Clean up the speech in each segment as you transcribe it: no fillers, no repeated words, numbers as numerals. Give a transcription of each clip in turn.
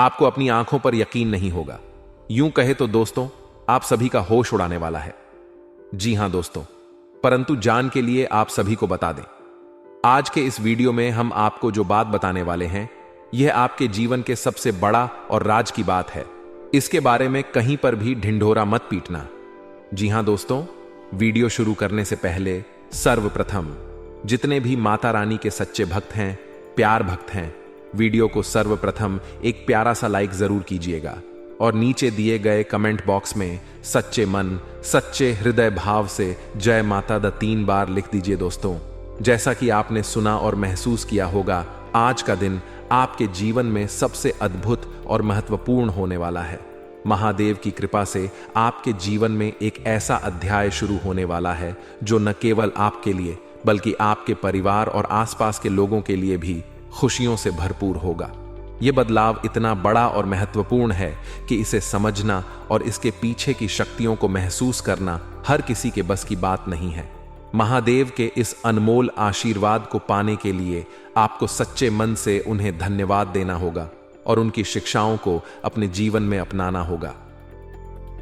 आपको अपनी आंखों पर यकीन नहीं होगा। यूं कहे तो दोस्तों, आप सभी का होश उड़ाने वाला है। जी हां दोस्तों, परंतु जान के लिए आप सभी को बता दें, आज के इस वीडियो में हम आपको जो बात बताने वाले हैं, यह आपके जीवन के सबसे बड़ा और राज की बात है। इसके बारे में कहीं पर भी ढिंढोरा मत पीटना। जी हां दोस्तों, वीडियो शुरू करने से पहले सर्वप्रथम जितने भी माता रानी के सच्चे भक्त हैं, प्यार भक्त हैं, वीडियो को सर्वप्रथम एक प्यारा सा लाइक जरूर कीजिएगा और नीचे दिए गए कमेंट बॉक्स में सच्चे मन, सच्चे हृदय भाव से जय माता द 3 बार लिख दीजिए। दोस्तों, जैसा कि आपने सुना और महसूस किया होगा, आज का दिन आपके जीवन में सबसे अद्भुत और महत्वपूर्ण होने वाला है। महादेव की कृपा से आपके जीवन में एक ऐसा अध्याय शुरू होने वाला है जो न केवल आपके लिए बल्कि आपके परिवार और आसपास के लोगों के लिए भी खुशियों से भरपूर होगा। यह बदलाव इतना बड़ा और महत्वपूर्ण है कि इसे समझना और इसके पीछे की शक्तियों को महसूस करना हर किसी के बस की बात नहीं है। महादेव के इस अनमोल आशीर्वाद को पाने के लिए आपको सच्चे मन से उन्हें धन्यवाद देना होगा और उनकी शिक्षाओं को अपने जीवन में अपनाना होगा।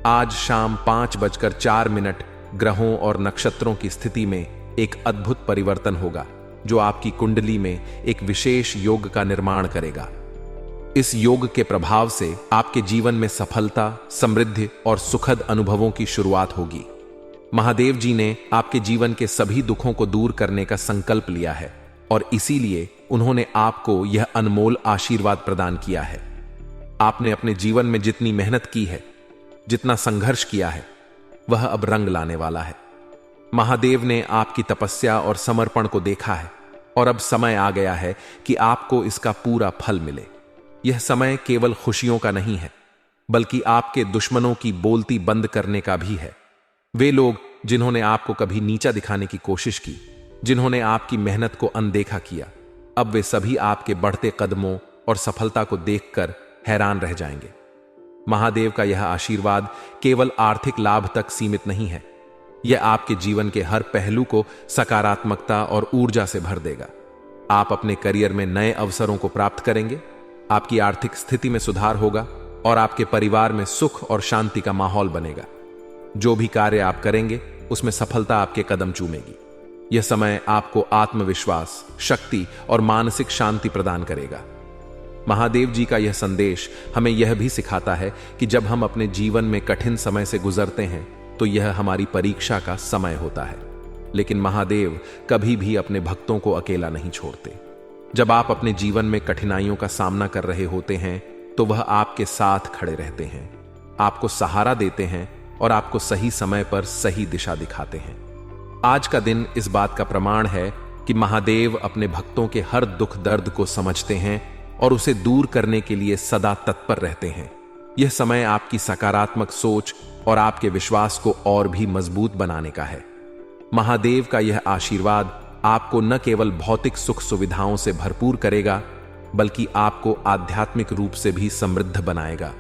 आज शाम 5:04 ग्रहों और नक्षत्रों की स्थिति में एक अद्भुत परिवर्तन होगा जो आपकी कुंडली में एक विशेष योग का निर्माण करेगा। इस योग के प्रभाव से आपके जीवन में सफलता, समृद्धि और सुखद अनुभवों की शुरुआत होगी। महादेव जी ने आपके जीवन के सभी दुखों को दूर करने का संकल्प लिया है और इसीलिए उन्होंने आपको यह अनमोल आशीर्वाद प्रदान किया है। आपने अपने जीवन में जितनी मेहनत की है, जितना संघर्ष किया है, वह अब रंग लाने वाला है। महादेव ने आपकी तपस्या और समर्पण को देखा है और अब समय आ गया है कि आपको इसका पूरा फल मिले। यह समय केवल खुशियों का नहीं है, बल्कि आपके दुश्मनों की बोलती बंद करने का भी है। वे लोग जिन्होंने आपको कभी नीचा दिखाने की कोशिश की, जिन्होंने आपकी मेहनत को अनदेखा किया, अब वे सभी आपके बढ़ते कदमों और सफलता को देखकर हैरान रह जाएंगे। महादेव का यह आशीर्वाद केवल आर्थिक लाभ तक सीमित नहीं है, यह आपके जीवन के हर पहलू को सकारात्मकता और ऊर्जा से भर देगा। आप अपने करियर में नए अवसरों को प्राप्त करेंगे, आपकी आर्थिक स्थिति में सुधार होगा और आपके परिवार में सुख और शांति का माहौल बनेगा। जो भी कार्य आप करेंगे उसमें सफलता आपके कदम चूमेगी। यह समय आपको आत्मविश्वास, शक्ति और मानसिक शांति प्रदान करेगा। महादेव जी का यह संदेश हमें यह भी सिखाता है कि जब हम अपने जीवन में कठिन समय से गुजरते हैं तो यह हमारी परीक्षा का समय होता है, लेकिन महादेव कभी भी अपने भक्तों को अकेला नहीं छोड़ते। जब आप अपने जीवन में कठिनाइयों का सामना कर रहे होते हैं तो वह आपके साथ खड़े रहते हैं, आपको सहारा देते हैं और आपको सही समय पर सही दिशा दिखाते हैं। आज का दिन इस बात का प्रमाण है कि महादेव अपने भक्तों के हर दुख दर्द को समझते हैं और उसे दूर करने के लिए सदा तत्पर रहते हैं। यह समय आपकी सकारात्मक सोच और आपके विश्वास को और भी मजबूत बनाने का है। महादेव का यह आशीर्वाद आपको न केवल भौतिक सुख सुविधाओं से भरपूर करेगा, बल्कि आपको आध्यात्मिक रूप से भी समृद्ध बनाएगा।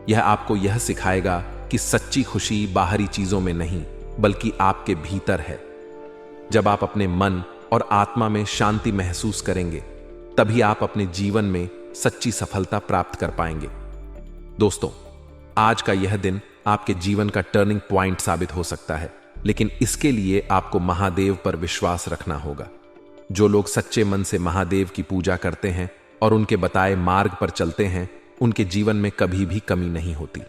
यह आपको यह सिखाएगा कि सच्ची खुशी बाहरी चीजों में नहीं, बल्कि आपके भीतर है। जब आप अपने मन और आत्मा में शांति महसूस करेंगे, तभी आप अपने जीवन में सच्ची सफलता प्राप्त कर पाएंगे। दोस्तों, आज का यह दिन आपके जीवन का टर्निंग पॉइंट साबित हो सकता है, लेकिन इसके लिए आपको महादेव पर विश्वास रखना होगा। जो लोग सच्चे मन से महादेव की पूजा करते हैं और उनके बताए मार्ग पर चलते हैं, उनके जीवन में कभी भी कमी नहीं होती।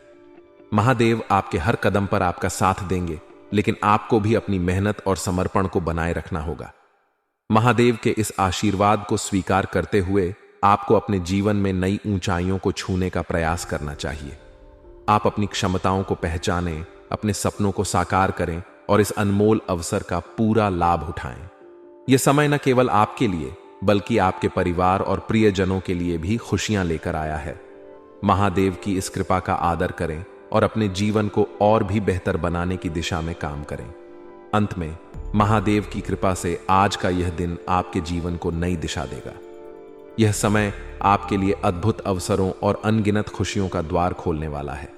महादेव आपके हर कदम पर आपका साथ देंगे, लेकिन आपको भी अपनी मेहनत और समर्पण को बनाए रखना होगा। महादेव के इस आशीर्वाद को स्वीकार करते हुए आपको अपने जीवन में नई ऊंचाइयों को छूने का प्रयास करना चाहिए। आप अपनी क्षमताओं को पहचानें, अपने सपनों को साकार करें और इस अनमोल अवसर का पूरा लाभ उठाएं। यह समय न केवल आपके लिए बल्कि आपके परिवार और प्रियजनों के लिए भी खुशियां लेकर आया है। महादेव की इस कृपा का आदर करें और अपने जीवन को और भी बेहतर बनाने की दिशा में काम करें। अंत में महादेव की कृपा से आज का यह दिन आपके जीवन को नई दिशा देगा। यह समय आपके लिए अद्भुत अवसरों और अनगिनत खुशियों का द्वार खोलने वाला है।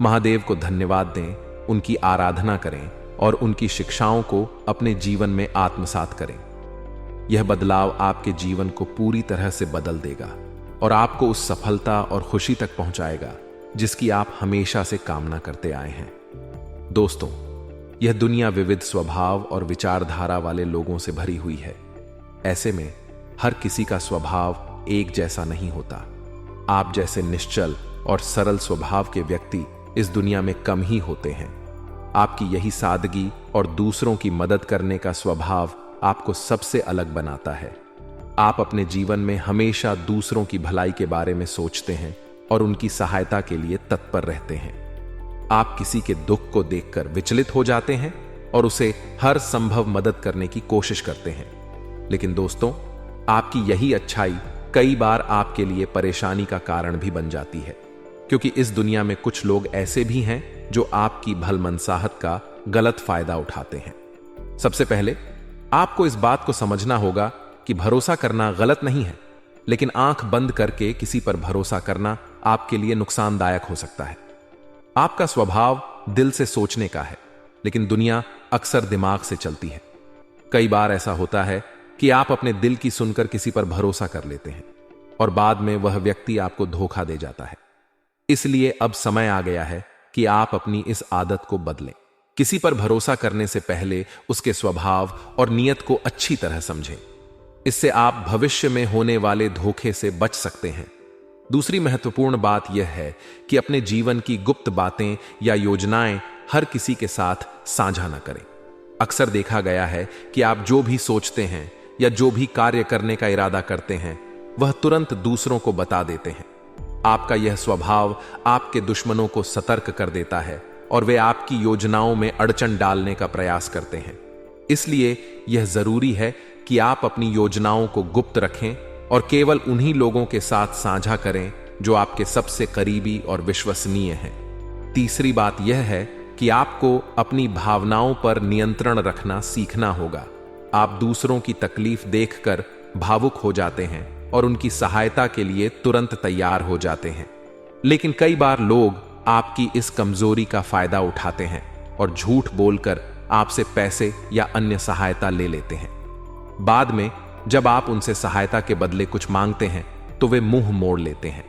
महादेव को धन्यवाद दें, उनकी आराधना करें और उनकी शिक्षाओं को अपने जीवन में आत्मसात करें। यह बदलाव आपके जीवन को पूरी तरह से बदल देगा। और आपको उस सफलता और खुशी तक पहुंचाएगा जिसकी आप हमेशा से कामना करते आए हैं। दोस्तों, यह दुनिया विविध स्वभाव और विचारधारा वाले लोगों से भरी हुई है। ऐसे में हर किसी का स्वभाव एक जैसा नहीं होता। आप जैसे निश्चल और सरल स्वभाव के व्यक्ति इस दुनिया में कम ही होते हैं। आपकी यही सादगी और दूसरों की मदद करने का स्वभाव आपको सबसे अलग बनाता है। आप अपने जीवन में हमेशा दूसरों की भलाई के बारे में सोचते हैं और उनकी सहायता के लिए तत्पर रहते हैं। आप किसी के दुख को देखकर विचलित हो जाते हैं और उसे हर संभव मदद करने की कोशिश करते हैं। लेकिन दोस्तों, आपकी यही अच्छाई कई बार आपके लिए परेशानी का कारण भी बन जाती है, क्योंकि इस दुनिया में कुछ लोग ऐसे भी हैं जो आपकी भलमनसाहत का गलत फायदा उठाते हैं। सबसे पहले आपको इस बात को समझना होगा कि भरोसा करना गलत नहीं है, लेकिन आंख बंद करके किसी पर भरोसा करना आपके लिए नुकसानदायक हो सकता है। आपका स्वभाव दिल से सोचने का है, लेकिन दुनिया अक्सर दिमाग से चलती है। कई बार ऐसा होता है कि आप अपने दिल की सुनकर किसी पर भरोसा कर लेते हैं और बाद में वह व्यक्ति आपको धोखा दे जाता है। इसलिए अब समय आ गया है कि आप अपनी इस आदत को बदलें। किसी पर भरोसा करने से पहले उसके स्वभाव और नीयत को अच्छी तरह समझें। इससे आप भविष्य में होने वाले धोखे से बच सकते हैं। दूसरी महत्वपूर्ण बात यह है कि अपने जीवन की गुप्त बातें या योजनाएं हर किसी के साथ साझा न करें। अक्सर देखा गया है कि आप जो भी सोचते हैं या जो भी कार्य करने का इरादा करते हैं, वह तुरंत दूसरों को बता देते हैं। आपका यह स्वभाव आपके दुश्मनों को सतर्क कर देता है और वे आपकी योजनाओं में अड़चन डालने का प्रयास करते हैं। इसलिए यह जरूरी है कि आप अपनी योजनाओं को गुप्त रखें और केवल उन्हीं लोगों के साथ साझा करें जो आपके सबसे करीबी और विश्वसनीय हैं। तीसरी बात यह है कि आपको अपनी भावनाओं पर नियंत्रण रखना सीखना होगा। आप दूसरों की तकलीफ देखकर भावुक हो जाते हैं और उनकी सहायता के लिए तुरंत तैयार हो जाते हैं। लेकिन कई बार लोग आपकी इस कमजोरी का फायदा उठाते हैं और झूठ बोलकर आपसे पैसे या अन्य सहायता ले लेते हैं। बाद में जब आप उनसे सहायता के बदले कुछ मांगते हैं तो वे मुंह मोड़ लेते हैं।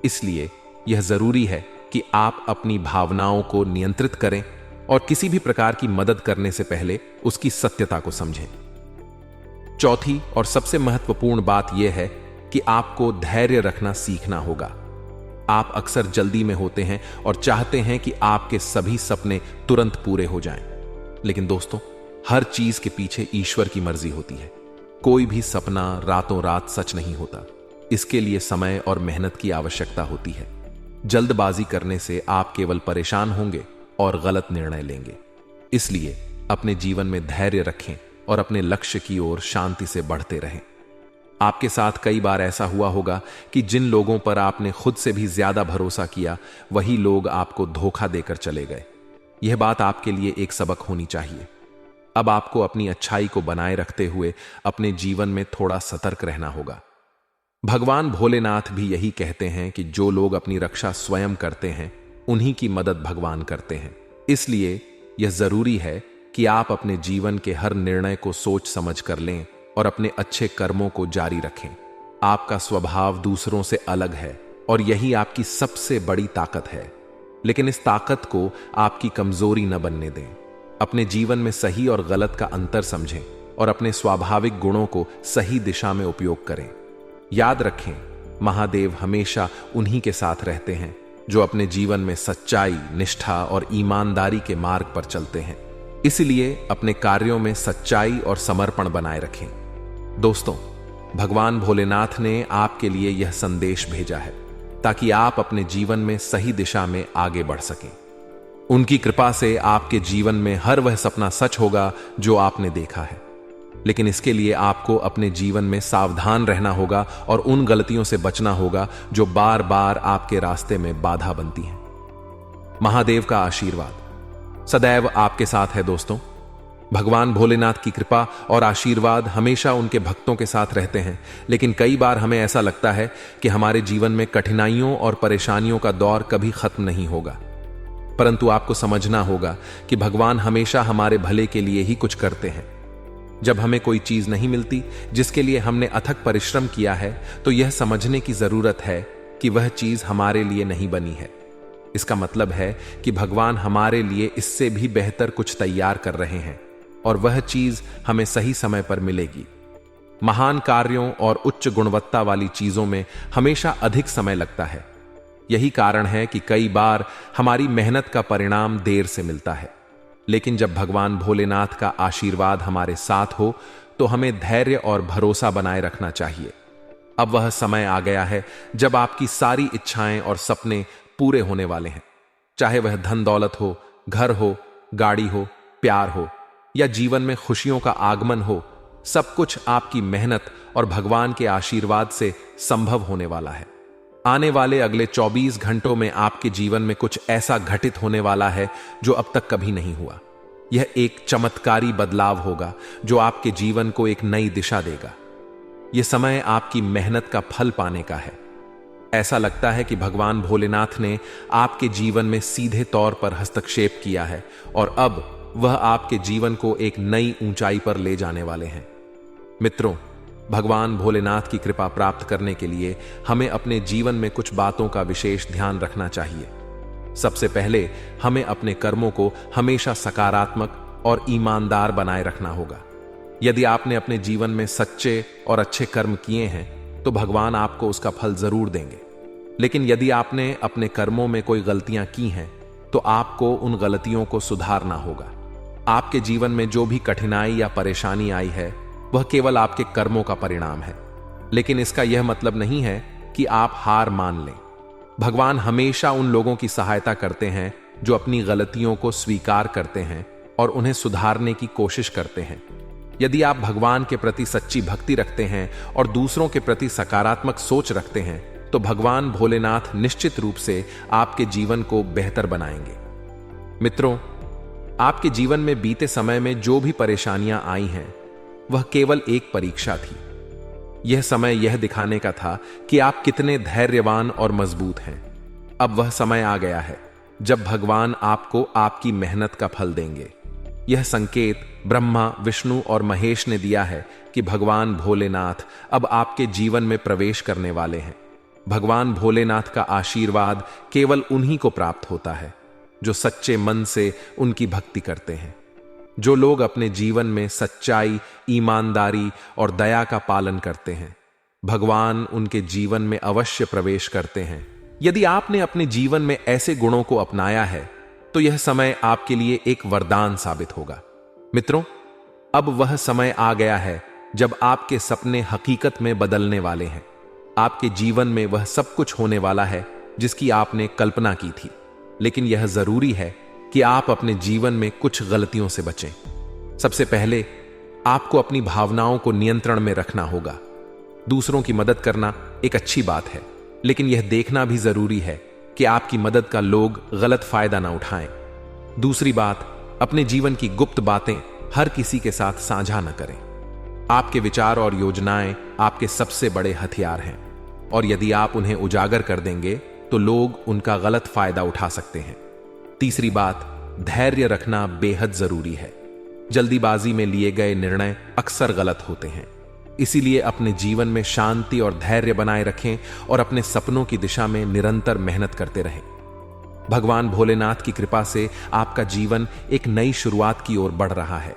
इसलिए यह जरूरी है कि आप अपनी भावनाओं को नियंत्रित करें और किसी भी प्रकार की मदद करने से पहले उसकी सत्यता को समझें। चौथी और सबसे महत्वपूर्ण बात यह है कि आपको धैर्य रखना सीखना होगा। आप अक्सर जल्दी में होते हैं और चाहते हैं कि आपके सभी सपने तुरंत पूरे हो जाएं। लेकिन दोस्तों, हर चीज के पीछे ईश्वर की मर्जी होती है। कोई भी सपना रातों रात सच नहीं होता। इसके लिए समय और मेहनत की आवश्यकता होती है। जल्दबाजी करने से आप केवल परेशान होंगे और गलत निर्णय लेंगे। इसलिए अपने जीवन में धैर्य रखें और अपने लक्ष्य की ओर शांति से बढ़ते रहें। आपके साथ कई बार ऐसा हुआ होगा कि जिन लोगों पर आपने खुद से भी ज्यादा भरोसा किया, वही लोग आपको धोखा देकर चले गए। यह बात आपके लिए एक सबक होनी चाहिए। अब आपको अपनी अच्छाई को बनाए रखते हुए अपने जीवन में थोड़ा सतर्क रहना होगा। भगवान भोलेनाथ भी यही कहते हैं कि जो लोग अपनी रक्षा स्वयं करते हैं, उन्हीं की मदद भगवान करते हैं। इसलिए यह जरूरी है कि आप अपने जीवन के हर निर्णय को सोच समझ कर लें और अपने अच्छे कर्मों को जारी रखें। आपका स्वभाव दूसरों से अलग है और यही आपकी सबसे बड़ी ताकत है। लेकिन इस ताकत को आपकी कमजोरी न बनने दें। अपने जीवन में सही और गलत का अंतर समझें और अपने स्वाभाविक गुणों को सही दिशा में उपयोग करें। याद रखें, महादेव हमेशा उन्हीं के साथ रहते हैं जो अपने जीवन में सच्चाई, निष्ठा और ईमानदारी के मार्ग पर चलते हैं। इसलिए अपने कार्यों में सच्चाई और समर्पण बनाए रखें। दोस्तों, भगवान भोलेनाथ ने आपके लिए यह संदेश भेजा है ताकि आप अपने जीवन में सही दिशा में आगे बढ़ सकें। उनकी कृपा से आपके जीवन में हर वह सपना सच होगा जो आपने देखा है। लेकिन इसके लिए आपको अपने जीवन में सावधान रहना होगा और उन गलतियों से बचना होगा जो बार बार आपके रास्ते में बाधा बनती हैं। महादेव का आशीर्वाद सदैव आपके साथ है। दोस्तों, भगवान भोलेनाथ की कृपा और आशीर्वाद हमेशा उनके भक्तों के साथ रहते हैं। लेकिन कई बार हमें ऐसा लगता है कि हमारे जीवन में कठिनाइयों और परेशानियों का दौर कभी खत्म नहीं होगा, परंतु आपको समझना होगा कि भगवान हमेशा हमारे भले के लिए ही कुछ करते हैं। जब हमें कोई चीज नहीं मिलती जिसके लिए हमने अथक परिश्रम किया है, तो यह समझने की जरूरत है कि वह चीज हमारे लिए नहीं बनी है। इसका मतलब है कि भगवान हमारे लिए इससे भी बेहतर कुछ तैयार कर रहे हैं और वह चीज हमें सही समय पर मिलेगी। महान कार्यों और उच्च गुणवत्ता वाली चीजों में हमेशा अधिक समय लगता है। यही कारण है कि कई बार हमारी मेहनत का परिणाम देर से मिलता है। लेकिन जब भगवान भोलेनाथ का आशीर्वाद हमारे साथ हो तो हमें धैर्य और भरोसा बनाए रखना चाहिए। अब वह समय आ गया है जब आपकी सारी इच्छाएं और सपने पूरे होने वाले हैं। चाहे वह धन दौलत हो, घर हो, गाड़ी हो, प्यार हो या जीवन में खुशियों का आगमन हो, सब कुछ आपकी मेहनत और भगवान के आशीर्वाद से संभव होने वाला है। आने वाले अगले 24 घंटों में आपके जीवन में कुछ ऐसा घटित होने वाला है जो अब तक कभी नहीं हुआ। यह एक चमत्कारी बदलाव होगा जो आपके जीवन को एक नई दिशा देगा। यह समय आपकी मेहनत का फल पाने का है। ऐसा लगता है कि भगवान भोलेनाथ ने आपके जीवन में सीधे तौर पर हस्तक्षेप किया है और अब वह आपके जीवन को एक नई ऊंचाई पर ले जाने वाले हैं। मित्रों, भगवान भोलेनाथ की कृपा प्राप्त करने के लिए हमें अपने जीवन में कुछ बातों का विशेष ध्यान रखना चाहिए। सबसे पहले हमें अपने कर्मों को हमेशा सकारात्मक और ईमानदार बनाए रखना होगा। यदि आपने अपने जीवन में सच्चे और अच्छे कर्म किए हैं तो भगवान आपको उसका फल जरूर देंगे। लेकिन यदि आपने अपने कर्मों में कोई गलतियां की हैं तो आपको उन गलतियों को सुधारना होगा। आपके जीवन में जो भी कठिनाई या परेशानी आई है वह केवल आपके कर्मों का परिणाम है, लेकिन इसका यह मतलब नहीं है कि आप हार मान लें। भगवान हमेशा उन लोगों की सहायता करते हैं जो अपनी गलतियों को स्वीकार करते हैं और उन्हें सुधारने की कोशिश करते हैं। यदि आप भगवान के प्रति सच्ची भक्ति रखते हैं और दूसरों के प्रति सकारात्मक सोच रखते हैं तो भगवान भोलेनाथ निश्चित रूप से आपके जीवन को बेहतर बनाएंगे। मित्रों, आपके जीवन में बीते समय में जो भी परेशानियां आई हैं वह केवल एक परीक्षा थी। यह समय यह दिखाने का था कि आप कितने धैर्यवान और मजबूत हैं। अब वह समय आ गया है जब भगवान आपको आपकी मेहनत का फल देंगे। यह संकेत ब्रह्मा, विष्णु और महेश ने दिया है कि भगवान भोलेनाथ अब आपके जीवन में प्रवेश करने वाले हैं। भगवान भोलेनाथ का आशीर्वाद केवल उन्हीं को प्राप्त होता है जो सच्चे मन से उनकी भक्ति करते हैं। जो लोग अपने जीवन में सच्चाई, ईमानदारी और दया का पालन करते हैं, भगवान उनके जीवन में अवश्य प्रवेश करते हैं। यदि आपने अपने जीवन में ऐसे गुणों को अपनाया है तो यह समय आपके लिए एक वरदान साबित होगा। मित्रों, अब वह समय आ गया है जब आपके सपने हकीकत में बदलने वाले हैं। आपके जीवन में वह सब कुछ होने वाला है जिसकी आपने कल्पना की थी, लेकिन यह जरूरी है कि आप अपने जीवन में कुछ गलतियों से बचें। सबसे पहले आपको अपनी भावनाओं को नियंत्रण में रखना होगा। दूसरों की मदद करना एक अच्छी बात है, लेकिन यह देखना भी जरूरी है कि आपकी मदद का लोग गलत फायदा ना उठाएं। दूसरी बात, अपने जीवन की गुप्त बातें हर किसी के साथ साझा न करें। आपके विचार और योजनाएं आपके सबसे बड़े हथियार हैं और यदि आप उन्हें उजागर कर देंगे तो लोग उनका गलत फायदा उठा सकते हैं। तीसरी बात, धैर्य रखना बेहद जरूरी है। जल्दीबाजी में लिए गए निर्णय अक्सर गलत होते हैं, इसीलिए अपने जीवन में शांति और धैर्य बनाए रखें और अपने सपनों की दिशा में निरंतर मेहनत करते रहें। भगवान भोलेनाथ की कृपा से आपका जीवन एक नई शुरुआत की ओर बढ़ रहा है।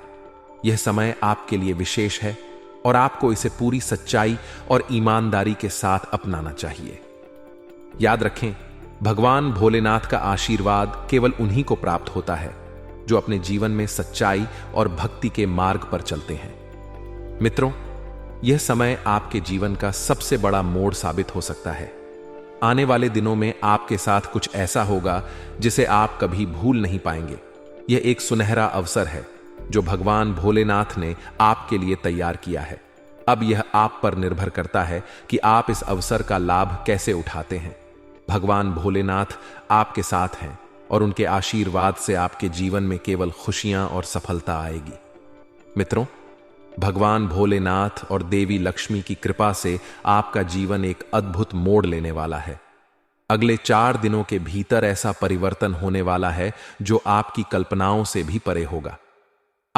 यह समय आपके लिए विशेष है और आपको इसे पूरी सच्चाई और ईमानदारी के साथ अपनाना चाहिए। याद रखें, भगवान भोलेनाथ का आशीर्वाद केवल उन्हीं को प्राप्त होता है जो अपने जीवन में सच्चाई और भक्ति के मार्ग पर चलते हैं। मित्रों, यह समय आपके जीवन का सबसे बड़ा मोड़ साबित हो सकता है। आने वाले दिनों में आपके साथ कुछ ऐसा होगा जिसे आप कभी भूल नहीं पाएंगे। यह एक सुनहरा अवसर है जो भगवान भोलेनाथ ने आपके लिए तैयार किया है। अब यह आप पर निर्भर करता है कि आप इस अवसर का लाभ कैसे उठाते हैं। भगवान भोलेनाथ आपके साथ हैं और उनके आशीर्वाद से आपके जीवन में केवल खुशियां और सफलता आएगी। मित्रों, भगवान भोलेनाथ और देवी लक्ष्मी की कृपा से आपका जीवन एक अद्भुत मोड़ लेने वाला है। अगले 4 दिनों के भीतर ऐसा परिवर्तन होने वाला है जो आपकी कल्पनाओं से भी परे होगा।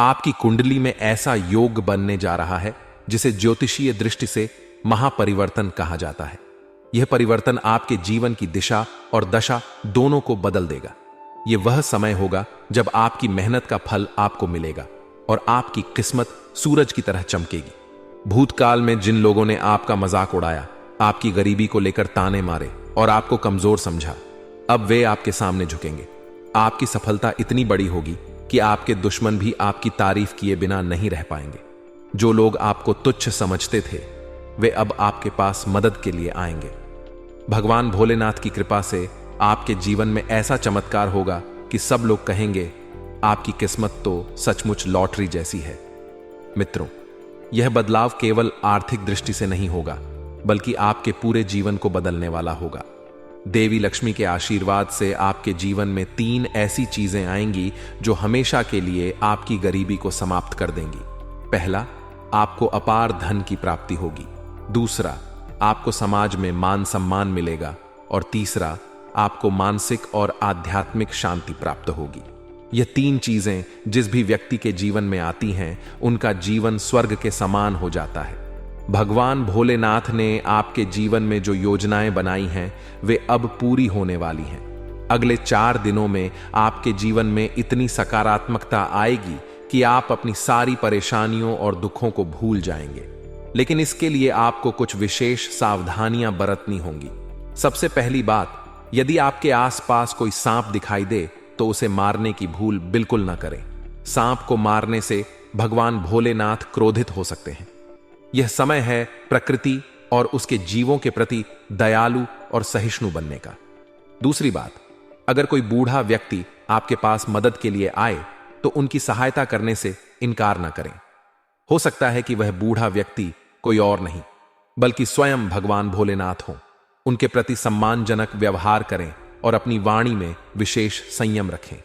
आपकी कुंडली में ऐसा योग बनने जा रहा है जिसे ज्योतिषीय दृष्टि से महापरिवर्तन कहा जाता है। यह परिवर्तन आपके जीवन की दिशा और दशा दोनों को बदल देगा। यह वह समय होगा जब आपकी मेहनत का फल आपको मिलेगा और आपकी किस्मत सूरज की तरह चमकेगी। भूतकाल में जिन लोगों ने आपका मजाक उड़ाया, आपकी गरीबी को लेकर ताने मारे और आपको कमजोर समझा, अब वे आपके सामने झुकेंगे। आपकी सफलता इतनी बड़ी होगी कि आपके दुश्मन भी आपकी तारीफ किए बिना नहीं रह पाएंगे। जो लोग आपको तुच्छ समझते थे, वे अब आपके पास मदद के लिए आएंगे। भगवान भोलेनाथ की कृपा से आपके जीवन में ऐसा चमत्कार होगा कि सब लोग कहेंगे, आपकी किस्मत तो सचमुच लॉटरी जैसी है। मित्रों, यह बदलाव केवल आर्थिक दृष्टि से नहीं होगा, बल्कि आपके पूरे जीवन को बदलने वाला होगा। देवी लक्ष्मी के आशीर्वाद से आपके जीवन में 3 ऐसी चीजें आएंगी जो हमेशा के लिए आपकी गरीबी को समाप्त कर देंगी। पहला, आपको अपार धन की प्राप्ति होगी। दूसरा, आपको समाज में मान सम्मान मिलेगा। और तीसरा, आपको मानसिक और आध्यात्मिक शांति प्राप्त होगी। यह 3 चीजें जिस भी व्यक्ति के जीवन में आती हैं, उनका जीवन स्वर्ग के समान हो जाता है। भगवान भोलेनाथ ने आपके जीवन में जो योजनाएं बनाई हैं, वे अब पूरी होने वाली हैं। अगले 4 दिनों में आपके जीवन में इतनी सकारात्मकता आएगी कि आप अपनी सारी परेशानियों और दुखों को भूल जाएंगे। लेकिन इसके लिए आपको कुछ विशेष सावधानियां बरतनी होंगी। सबसे पहली बात, यदि आपके आसपास कोई सांप दिखाई दे तो उसे मारने की भूल बिल्कुल न करें। सांप को मारने से भगवान भोलेनाथ क्रोधित हो सकते हैं। यह समय है प्रकृति और उसके जीवों के प्रति दयालु और सहिष्णु बनने का। दूसरी बात, अगर कोई बूढ़ा व्यक्ति आपके पास मदद के लिए आए तो उनकी सहायता करने से इनकार न करें। हो सकता है कि वह बूढ़ा व्यक्ति कोई और नहीं, बल्कि स्वयं भगवान भोलेनाथ हों। उनके प्रति सम्मानजनक व्यवहार करें और अपनी वाणी में विशेष संयम रखें।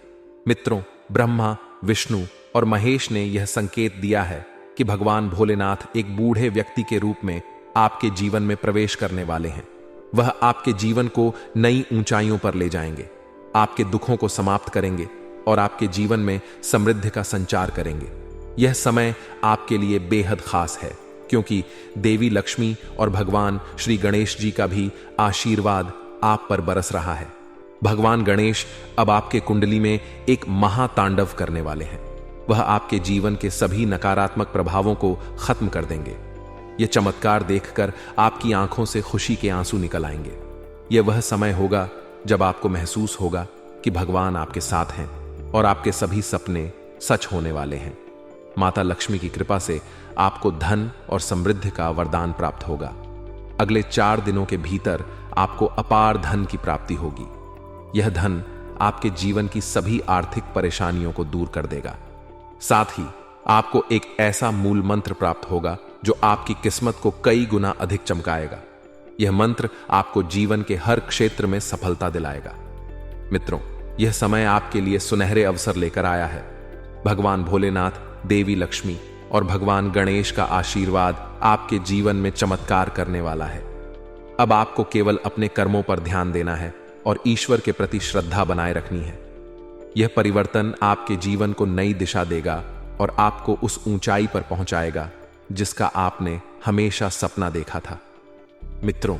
मित्रों, ब्रह्मा, विष्णु और महेश ने यह संकेत दिया है कि भगवान भोलेनाथ एक बूढ़े व्यक्ति के रूप में आपके जीवन में प्रवेश करने वाले हैं। वह आपके जीवन को नई ऊंचाइयों पर ले जाएंगे, आपके दुखों को समाप्त करेंगे और आपके जीवन में समृद्धि का संचार करेंगे। यह समय आपके लिए बेहद खास है, क्योंकि देवी लक्ष्मी और भगवान श्री गणेश जी का भी आशीर्वाद आप पर बरस रहा है। भगवान गणेश अब आपके कुंडली में एक महातांडव करने वाले हैं। वह आपके जीवन के सभी नकारात्मक प्रभावों को खत्म कर देंगे। यह चमत्कार देखकर आपकी आंखों से खुशी के आंसू निकल आएंगे। यह वह समय होगा जब आपको महसूस होगा कि भगवान आपके साथ हैं और आपके सभी सपने सच होने वाले हैं। माता लक्ष्मी की कृपा से आपको धन और समृद्धि का वरदान प्राप्त होगा। अगले 4 दिनों के भीतर आपको अपार धन की प्राप्ति होगी। यह धन आपके जीवन की सभी आर्थिक परेशानियों को दूर कर देगा। साथ ही आपको एक ऐसा मूल मंत्र प्राप्त होगा जो आपकी किस्मत को कई गुना अधिक चमकाएगा। यह मंत्र आपको जीवन के हर क्षेत्र में सफलता दिलाएगा। मित्रों, यह समय आपके लिए सुनहरे अवसर लेकर आया है। भगवान भोलेनाथ, देवी लक्ष्मी और भगवान गणेश का आशीर्वाद आपके जीवन में चमत्कार करने वाला है। अब आपको केवल अपने कर्मों पर ध्यान देना है और ईश्वर के प्रति श्रद्धा बनाए रखनी है। यह परिवर्तन आपके जीवन को नई दिशा देगा और आपको उस ऊंचाई पर पहुंचाएगा जिसका आपने हमेशा सपना देखा था। मित्रों,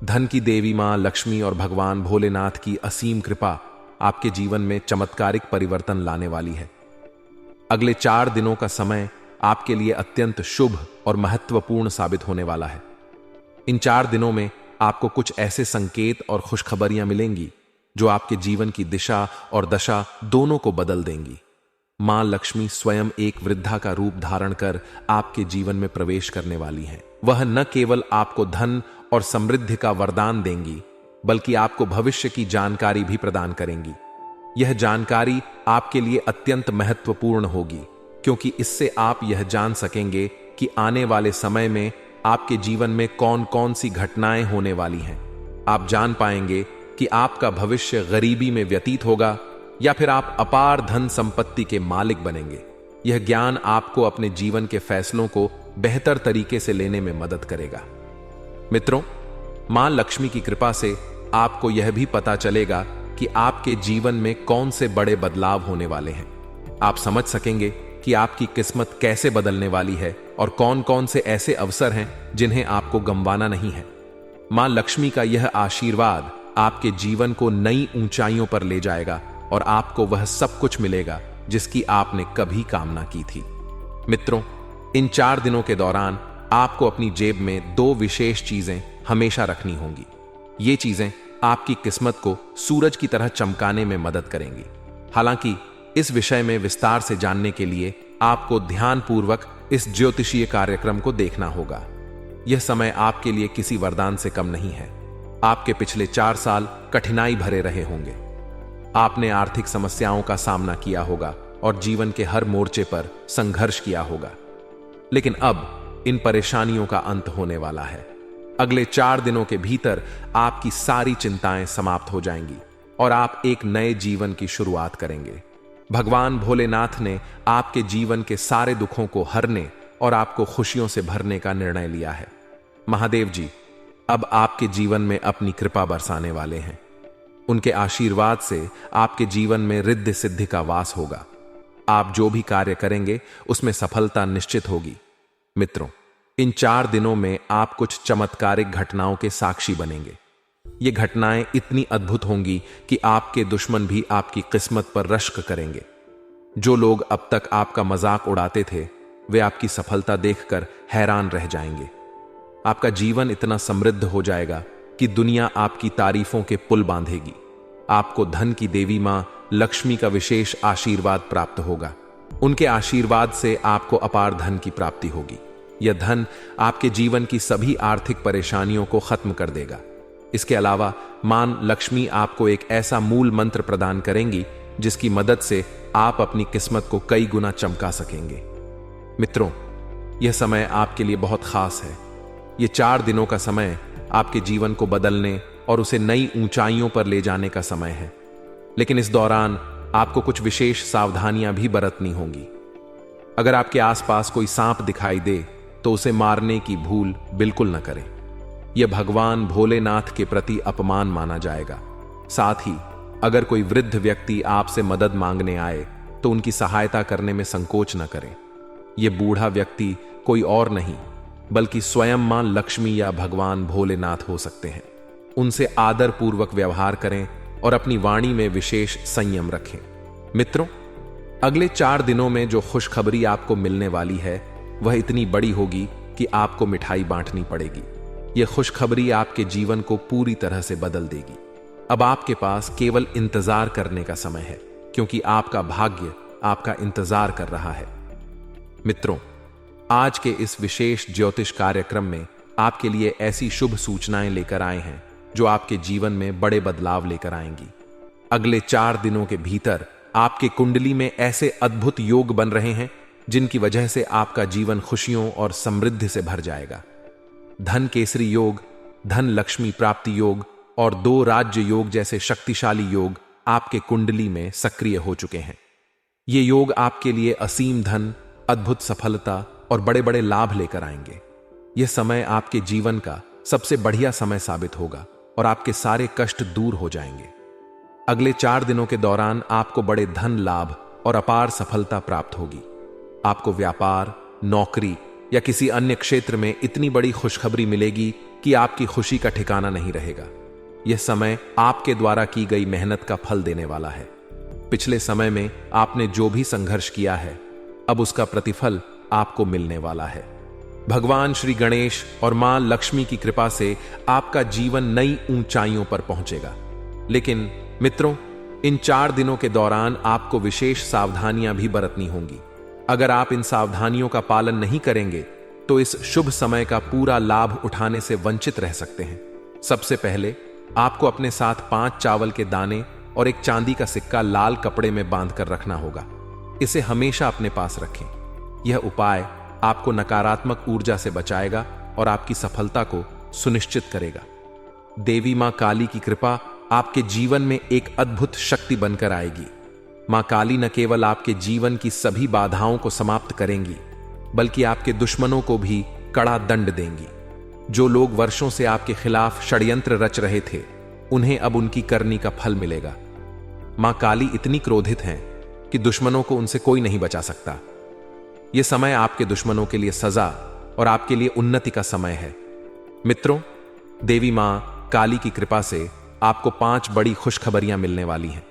धन की देवी मां लक्ष्मी और भगवान भोलेनाथ की असीम कृपा आपके जीवन में चमत्कारिक परिवर्तन लाने वाली है। अगले 4 दिनों का समय आपके लिए अत्यंत शुभ और महत्वपूर्ण साबित होने वाला है। इन 4 दिनों में आपको कुछ ऐसे संकेत और खुशखबरियां मिलेंगी जो आपके जीवन की दिशा और दशा दोनों को बदल देंगी। मां लक्ष्मी स्वयं एक वृद्धा का रूप धारण कर आपके जीवन में प्रवेश करने वाली हैं। वह न केवल आपको धन और समृद्धि का वरदान देंगी, बल्कि आपको भविष्य की जानकारी भी प्रदान करेंगी। यह जानकारी आपके लिए अत्यंत महत्वपूर्ण होगी, क्योंकि इससे आप यह जान सकेंगे कि आने वाले समय में आपके जीवन में कौन कौन सी घटनाएं होने वाली हैं। आप जान पाएंगे कि आपका भविष्य गरीबी में व्यतीत होगा या फिर आप अपार धन संपत्ति के मालिक बनेंगे। यह ज्ञान आपको अपने जीवन के फैसलों को बेहतर तरीके से लेने में मदद करेगा। मित्रों, मां लक्ष्मी की कृपा से आपको यह भी पता चलेगा कि आपके जीवन में कौन से बड़े बदलाव होने वाले हैं। आप समझ सकेंगे कि आपकी किस्मत कैसे बदलने वाली है और कौन कौन से ऐसे अवसर हैं जिन्हें आपको गंवाना नहीं है। मां लक्ष्मी का यह आशीर्वाद आपके जीवन को नई ऊंचाइयों पर ले जाएगा और आपको वह सब कुछ मिलेगा जिसकी आपने कभी कामना की थी। मित्रों, इन 4 दिनों के दौरान आपको अपनी जेब में 2 विशेष चीजें हमेशा रखनी होंगी। ये चीजें आपकी किस्मत को सूरज की तरह चमकाने में मदद करेंगी। हालांकि इस विषय में विस्तार से जानने के लिए आपको ध्यानपूर्वक इस ज्योतिषीय कार्यक्रम को देखना होगा। यह समय आपके लिए किसी वरदान से कम नहीं है। आपके पिछले 4 साल कठिनाई भरे रहे होंगे। आपने आर्थिक समस्याओं का सामना किया होगा और जीवन के हर मोर्चे पर संघर्ष किया होगा। लेकिन अब इन परेशानियों का अंत होने वाला है। अगले 4 दिनों के भीतर आपकी सारी चिंताएं समाप्त हो जाएंगी और आप एक नए जीवन की शुरुआत करेंगे। भगवान भोलेनाथ ने आपके जीवन के सारे दुखों को हरने और आपको खुशियों से भरने का निर्णय लिया है। महादेव जी अब आपके जीवन में अपनी कृपा बरसाने वाले हैं। उनके आशीर्वाद से आपके जीवन में रिद्धि सिद्धि का वास होगा। आप जो भी कार्य करेंगे उसमें सफलता निश्चित होगी। मित्रों, इन 4 दिनों में आप कुछ चमत्कारिक घटनाओं के साक्षी बनेंगे। ये घटनाएं इतनी अद्भुत होंगी कि आपके दुश्मन भी आपकी किस्मत पर रश्क करेंगे। जो लोग अब तक आपका मजाक उड़ाते थे, वे आपकी सफलता देखकर हैरान रह जाएंगे। आपका जीवन इतना समृद्ध हो जाएगा कि दुनिया आपकी तारीफों के पुल बांधेगी। आपको धन की देवी मां लक्ष्मी का विशेष आशीर्वाद प्राप्त होगा। उनके आशीर्वाद से आपको अपार धन की प्राप्ति होगी। यह धन आपके जीवन की सभी आर्थिक परेशानियों को खत्म कर देगा। इसके अलावा मां लक्ष्मी आपको एक ऐसा मूल मंत्र प्रदान करेंगी जिसकी मदद से आप अपनी किस्मत को कई गुना चमका सकेंगे। मित्रों, यह समय आपके लिए बहुत खास है। यह 4 दिनों का समय आपके जीवन को बदलने और उसे नई ऊंचाइयों पर ले जाने का समय है। लेकिन इस दौरान आपको कुछ विशेष सावधानियां भी बरतनी होंगी। अगर आपके आसपास कोई सांप दिखाई दे तो उसे मारने की भूल बिल्कुल न करें। यह भगवान भोलेनाथ के प्रति अपमान माना जाएगा। साथ ही अगर कोई वृद्ध व्यक्ति आपसे मदद मांगने आए तो उनकी सहायता करने में संकोच न करें। यह बूढ़ा व्यक्ति कोई और नहीं बल्कि स्वयं मां लक्ष्मी या भगवान भोलेनाथ हो सकते हैं। उनसे आदर पूर्वक व्यवहार करें और अपनी वाणी में विशेष संयम रखें। मित्रों, अगले 4 दिनों में जो खुशखबरी आपको मिलने वाली है वह इतनी बड़ी होगी कि आपको मिठाई बांटनी पड़ेगी। यह खुशखबरी आपके जीवन को पूरी तरह से बदल देगी। अब आपके पास केवल इंतजार करने का समय है, क्योंकि आपका भाग्य आपका इंतजार कर रहा है। मित्रों, आज के इस विशेष ज्योतिष कार्यक्रम में आपके लिए ऐसी शुभ सूचनाएं लेकर आए हैं जो आपके जीवन में बड़े बदलाव लेकर आएंगी। अगले 4 दिनों के भीतर आपके कुंडली में ऐसे अद्भुत योग बन रहे हैं जिनकी वजह से आपका जीवन खुशियों और समृद्धि से भर जाएगा। धन केसरी योग, धन लक्ष्मी प्राप्ति योग और 2 राज्य योग जैसे शक्तिशाली योग आपके कुंडली में सक्रिय हो चुके हैं। ये योग आपके लिए असीम धन, अद्भुत सफलता और बड़े बड़े लाभ लेकर आएंगे। यह समय आपके जीवन का सबसे बढ़िया समय साबित होगा और आपके सारे कष्ट दूर हो जाएंगे। अगले 4 दिनों के दौरान आपको बड़े धन लाभ और अपार सफलता प्राप्त होगी। आपको व्यापार, नौकरी या किसी अन्य क्षेत्र में इतनी बड़ी खुशखबरी मिलेगी कि आपकी खुशी का ठिकाना नहीं रहेगा। यह समय आपके द्वारा की गई मेहनत का फल देने वाला है। पिछले समय में आपने जो भी संघर्ष किया है, अब उसका प्रतिफल आपको मिलने वाला है। भगवान श्री गणेश और मां लक्ष्मी की कृपा से आपका जीवन नई ऊंचाइयों पर पहुंचेगा। लेकिन मित्रों, इन 4 दिनों के दौरान आपको विशेष सावधानियां भी बरतनी होंगी। अगर आप इन सावधानियों का पालन नहीं करेंगे तो इस शुभ समय का पूरा लाभ उठाने से वंचित रह सकते हैं। सबसे पहले आपको अपने साथ 5 चावल के दाने और एक चांदी का सिक्का लाल कपड़े में बांधकर रखना होगा। इसे हमेशा अपने पास रखें। यह उपाय आपको नकारात्मक ऊर्जा से बचाएगा और आपकी सफलता को सुनिश्चित करेगा। देवी मां काली की कृपा आपके जीवन में एक अद्भुत शक्ति बनकर आएगी। मां काली न केवल आपके जीवन की सभी बाधाओं को समाप्त करेंगी, बल्कि आपके दुश्मनों को भी कड़ा दंड देंगी। जो लोग वर्षों से आपके खिलाफ षड्यंत्र रच रहे थे, उन्हें अब उनकी करनी का फल मिलेगा। मां काली इतनी क्रोधित हैं कि दुश्मनों को उनसे कोई नहीं बचा सकता। यह समय आपके दुश्मनों के लिए सजा और आपके लिए उन्नति का समय है। मित्रों, देवी मां काली की कृपा से आपको 5 बड़ी खुशखबरियां मिलने वाली हैं।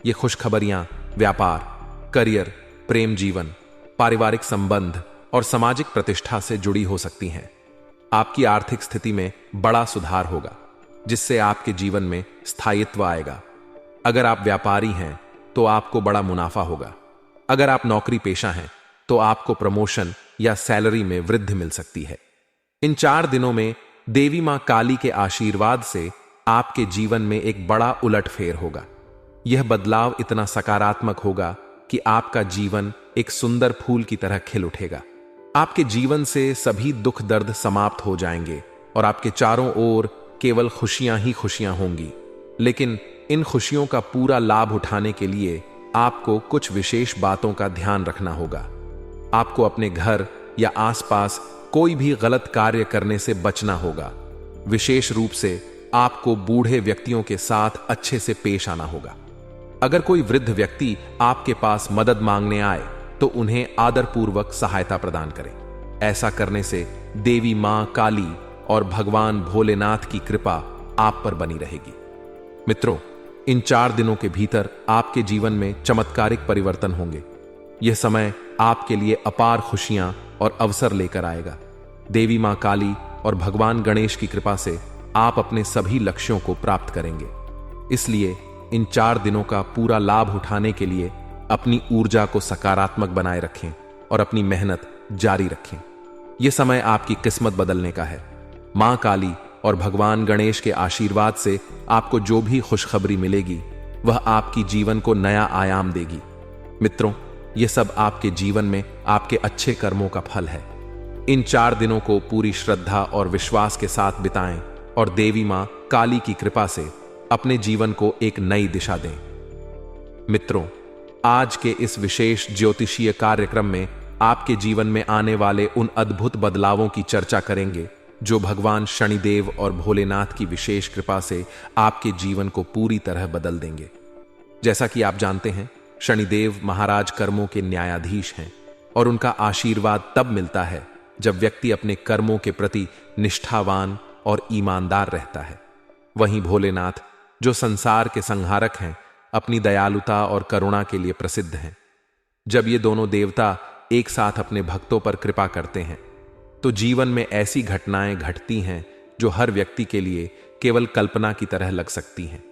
ये खुशखबरियां व्यापार, करियर, प्रेम जीवन, पारिवारिक संबंध और सामाजिक प्रतिष्ठा से जुड़ी हो सकती हैं। आपकी आर्थिक स्थिति में बड़ा सुधार होगा, जिससे आपके जीवन में स्थायित्व आएगा। अगर आप व्यापारी हैं तो आपको बड़ा मुनाफा होगा। अगर आप नौकरी पेशा हैं तो आपको प्रमोशन या सैलरी में वृद्धि मिल सकती है। इन 4 दिनों में देवी मां काली के आशीर्वाद से आपके जीवन में एक बड़ा उलटफेर होगा। यह बदलाव इतना सकारात्मक होगा कि आपका जीवन एक सुंदर फूल की तरह खिल उठेगा। आपके जीवन से सभी दुख दर्द समाप्त हो जाएंगे और आपके चारों ओर केवल खुशियां ही खुशियां होंगी। लेकिन इन खुशियों का पूरा लाभ उठाने के लिए आपको कुछ विशेष बातों का ध्यान रखना होगा। आपको अपने घर या आसपास कोई भी गलत कार्य करने से बचना होगा। विशेष रूप से आपको बूढ़े व्यक्तियों के साथ अच्छे से पेश आना होगा। अगर कोई वृद्ध व्यक्ति आपके पास मदद मांगने आए तो उन्हें आदरपूर्वक सहायता प्रदान करें। ऐसा करने से देवी मां काली और भगवान भोलेनाथ की कृपा आप पर बनी रहेगी। मित्रों, इन 4 दिनों के भीतर आपके जीवन में चमत्कारिक परिवर्तन होंगे। यह समय आपके लिए अपार खुशियां और अवसर लेकर आएगा। देवी मां काली और भगवान गणेश की कृपा से आप अपने सभी लक्ष्यों को प्राप्त करेंगे। इसलिए इन 4 दिनों का पूरा लाभ उठाने के लिए अपनी ऊर्जा को सकारात्मक बनाए रखें और अपनी मेहनत जारी रखें। यह समय आपकी किस्मत बदलने का है। मां काली और भगवान गणेश के आशीर्वाद से आपको जो भी खुशखबरी मिलेगी वह आपकी जीवन को नया आयाम देगी। मित्रों, यह सब आपके जीवन में आपके अच्छे कर्मों का फल है। इन 4 दिनों को पूरी श्रद्धा और विश्वास के साथ बिताएं और देवी मां काली की कृपा से अपने जीवन को एक नई दिशा दें। मित्रों, आज के इस विशेष ज्योतिषीय कार्यक्रम में आपके जीवन में आने वाले उन अद्भुत बदलावों की चर्चा करेंगे जो भगवान शनिदेव और भोलेनाथ की विशेष कृपा से आपके जीवन को पूरी तरह बदल देंगे। जैसा कि आप जानते हैं, शनिदेव महाराज कर्मों के न्यायाधीश हैं और उनका आशीर्वाद तब मिलता है जब व्यक्ति अपने कर्मों के प्रति निष्ठावान और ईमानदार रहता है। वहीं भोलेनाथ, जो संसार के संहारक हैं, अपनी दयालुता और करुणा के लिए प्रसिद्ध हैं। जब ये दोनों देवता एक साथ अपने भक्तों पर कृपा करते हैं तो जीवन में ऐसी घटनाएं घटती हैं जो हर व्यक्ति के लिए केवल कल्पना की तरह लग सकती हैं।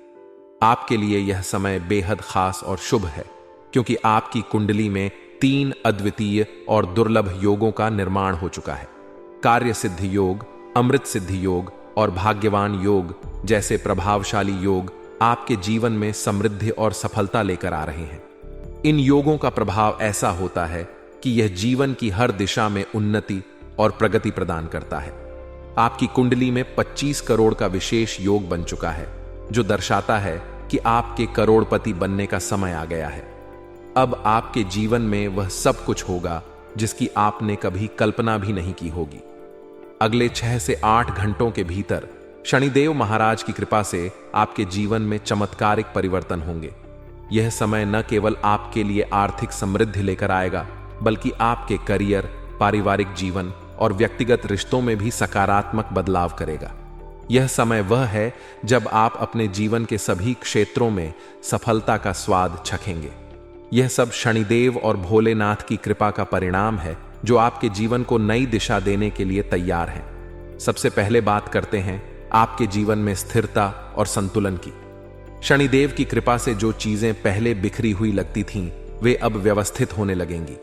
आपके लिए यह समय बेहद खास और शुभ है, क्योंकि आपकी कुंडली में 3 अद्वितीय और दुर्लभ योगों का निर्माण हो चुका है। कार्य सिद्धि योग, अमृत सिद्धि योग और भाग्यवान योग जैसे प्रभावशाली योग आपके जीवन में समृद्धि और सफलता लेकर आ रहे हैं। इन योगों का प्रभाव ऐसा होता है कि यह जीवन की हर दिशा में उन्नति और प्रगति प्रदान करता है। आपकी कुंडली में 25 करोड़ का विशेष योग बन चुका है, जो दर्शाता है कि आपके करोड़पति बनने का समय आ गया है। अब आपके जीवन में वह सब कुछ होगा जिसकी आपने कभी कल्पना भी नहीं की होगी। अगले 6 से 8 घंटों के भीतर शनिदेव महाराज की कृपा से आपके जीवन में चमत्कारिक परिवर्तन होंगे। यह समय न केवल आपके लिए आर्थिक समृद्धि लेकर आएगा, बल्कि आपके करियर, पारिवारिक जीवन और व्यक्तिगत रिश्तों में भी सकारात्मक बदलाव करेगा। यह समय वह है जब आप अपने जीवन के सभी क्षेत्रों में सफलता का स्वाद चखेंगे। यह सब शनिदेव और भोलेनाथ की कृपा का परिणाम है, जो आपके जीवन को नई दिशा देने के लिए तैयार हैं। सबसे पहले बात करते हैं आपके जीवन में स्थिरता और संतुलन की। शनिदेव की कृपा से जो चीजें पहले बिखरी हुई लगती थीं, वे अब व्यवस्थित होने लगेंगी।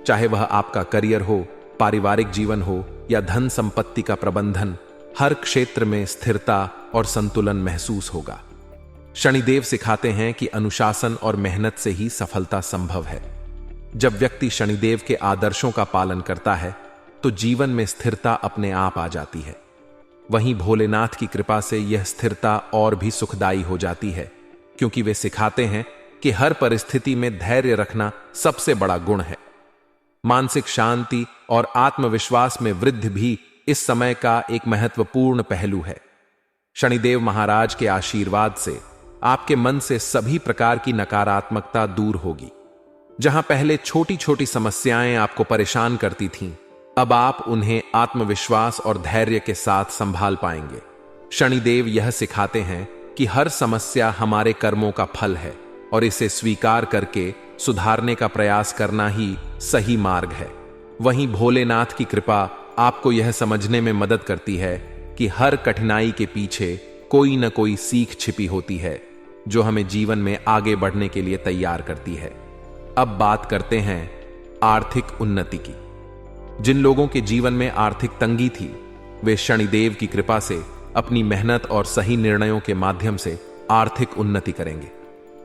चाहे वह आपका करियर हो, पारिवारिक जीवन हो या धन संपत्ति का प्रबंधन, हर क्षेत्र में स्थिरता और संतुलन महसूस होगा। शनिदेव सिखाते हैं कि अनुशासन और मेहनत से ही सफलता संभव है। जब व्यक्ति शनिदेव के आदर्शों का पालन करता है तो जीवन में स्थिरता अपने आप आ जाती है। वहीं भोलेनाथ की कृपा से यह स्थिरता और भी सुखदायी हो जाती है, क्योंकि वे सिखाते हैं कि हर परिस्थिति में धैर्य रखना सबसे बड़ा गुण है। मानसिक शांति और आत्मविश्वास में वृद्धि भी इस समय का एक महत्वपूर्ण पहलू है। शनिदेव महाराज के आशीर्वाद से आपके मन से सभी प्रकार की नकारात्मकता दूर होगी। जहां पहले छोटी छोटी समस्याएं आपको परेशान करती थीं, अब आप उन्हें आत्मविश्वास और धैर्य के साथ संभाल पाएंगे। शनिदेव यह सिखाते हैं कि हर समस्या हमारे कर्मों का फल है और इसे स्वीकार करके सुधारने का प्रयास करना ही सही मार्ग है। वहीं भोलेनाथ की कृपा आपको यह समझने में मदद करती है कि हर कठिनाई के पीछे कोई न कोई सीख छिपी होती है जो हमें जीवन में आगे बढ़ने के लिए तैयार करती है। अब बात करते हैं आर्थिक उन्नति की। जिन लोगों के जीवन में आर्थिक तंगी थी, वे शनिदेव की कृपा से अपनी मेहनत और सही निर्णयों के माध्यम से आर्थिक उन्नति करेंगे।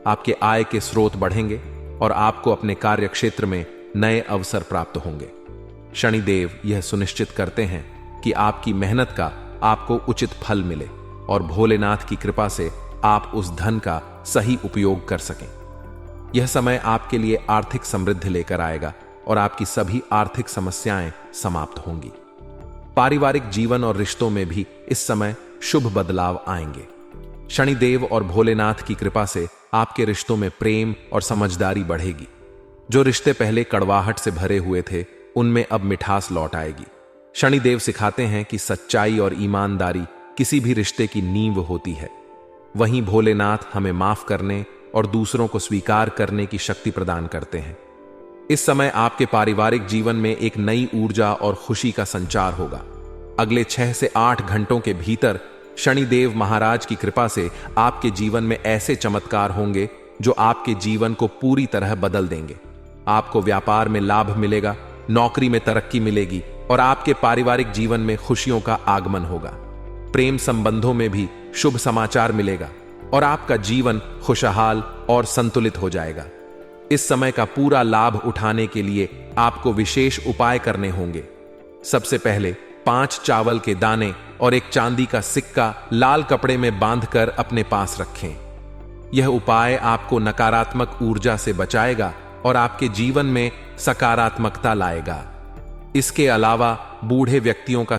आपके आय के स्रोत बढ़ेंगे और आपको अपने कार्य क्षेत्र में नए अवसर प्राप्त होंगे। शनिदेव यह सुनिश्चित करते हैं कि आपकी मेहनत का आपको उचित फल मिले और भोलेनाथ की कृपा से आप उस धन का सही उपयोग कर सकें। यह समय आपके लिए आर्थिक समृद्धि लेकर आएगा और आपकी सभी आर्थिक समस्याएं समाप्त होंगी। पारिवारिक जीवन और रिश्तों में भी इस समय शुभ बदलाव आएंगे। शनिदेव और भोलेनाथ की कृपा से आपके रिश्तों में प्रेम और समझदारी बढ़ेगी। जो रिश्ते पहले कड़वाहट से भरे हुए थे, उनमें अब मिठास लौट आएगी। शनिदेव सिखाते हैं कि सच्चाई और ईमानदारी किसी भी रिश्ते की नींव होती है। वहीं भोलेनाथ हमें माफ करने और दूसरों को स्वीकार करने की शक्ति प्रदान करते हैं। इस समय आपके पारिवारिक जीवन में एक नई ऊर्जा और खुशी का संचार होगा। अगले 6 से 8 घंटों के भीतर शनिदेव महाराज की कृपा से आपके जीवन में ऐसे चमत्कार होंगे जो आपके जीवन को पूरी तरह बदल देंगे। आपको व्यापार में लाभ मिलेगा, नौकरी में तरक्की मिलेगी और आपके पारिवारिक जीवन में खुशियों का आगमन होगा। प्रेम संबंधों में भी शुभ समाचार मिलेगा और आपका जीवन खुशहाल और संतुलित हो जाएगा। इस समय का पूरा लाभ उठाने के लिए आपको विशेष उपाय करने होंगे। सबसे पहले 5 चावल के दाने और एक चांदी का सिक्का लाल कपड़े में बांधकर अपने पास रखें। यह उपाय आपको नकारात्मक ऊर्जा से बचाएगा और आपके जीवन में सकारात्मकता लाएगा। इसके अलावा बूढ़े व्यक्तियों का